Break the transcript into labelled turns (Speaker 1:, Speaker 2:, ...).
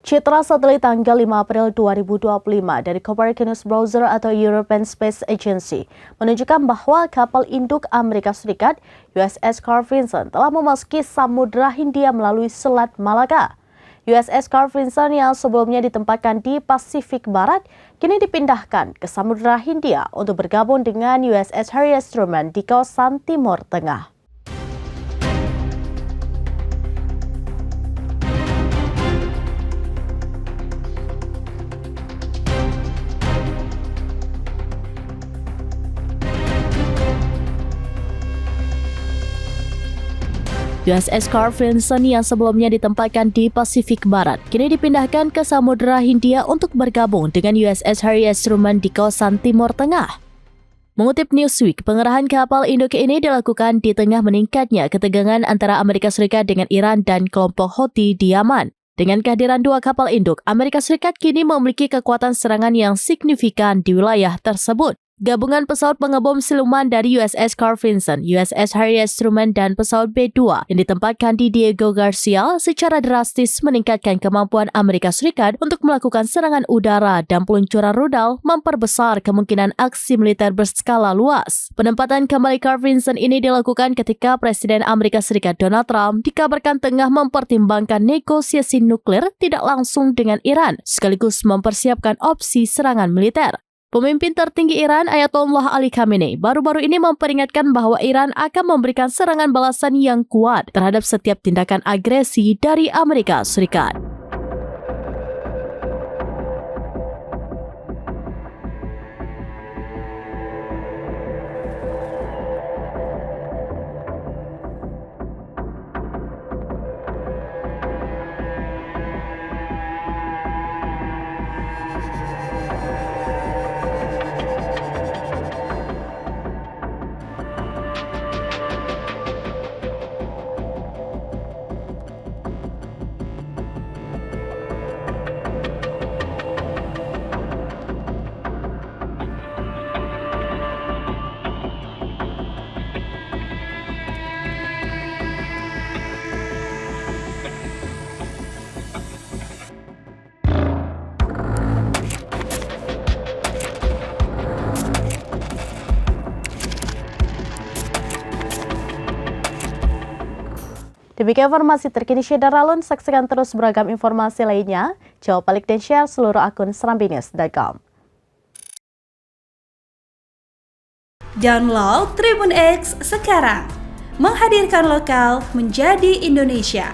Speaker 1: Citra satelit tanggal 5 April 2025 dari Copernicus Browser atau European Space Agency menunjukkan bahwa kapal induk Amerika Serikat USS Carl Vinson telah memasuki Samudra Hindia melalui Selat Malaka. USS Carl Vinson yang sebelumnya ditempatkan di Pasifik Barat kini dipindahkan ke Samudra Hindia untuk bergabung dengan USS Harry S. Truman di kawasan Timur Tengah. USS Carl Vinson yang sebelumnya ditempatkan di Pasifik Barat kini dipindahkan ke Samudra Hindia untuk bergabung dengan USS Harry S. Truman di kawasan Timur Tengah. Mengutip Newsweek, pengerahan kapal induk ini dilakukan di tengah meningkatnya ketegangan antara Amerika Serikat dengan Iran dan kelompok Houthi di Yaman. Dengan kehadiran dua kapal induk, Amerika Serikat kini memiliki kekuatan serangan yang signifikan di wilayah tersebut. Gabungan pesawat pengebom siluman dari USS Carl Vinson, USS Harry S. Truman, dan pesawat B-2 yang ditempatkan di Diego Garcia secara drastis meningkatkan kemampuan Amerika Serikat untuk melakukan serangan udara dan peluncuran rudal, memperbesar kemungkinan aksi militer berskala luas. Penempatan kembali Carl Vinson ini dilakukan ketika Presiden Amerika Serikat Donald Trump dikabarkan tengah mempertimbangkan negosiasi nuklir tidak langsung dengan Iran, sekaligus mempersiapkan opsi serangan militer. Pemimpin tertinggi Iran, Ayatollah Ali Khamenei, baru-baru ini memperingatkan bahwa Iran akan memberikan serangan balasan yang kuat terhadap setiap tindakan agresi dari Amerika Serikat. Demikian informasi terkini Syedar Alun, saksikan terus beragam informasi lainnya. Jawab balik dan share seluruh akun serambinews.com.
Speaker 2: Download Tribun X sekarang, menghadirkan lokal menjadi Indonesia.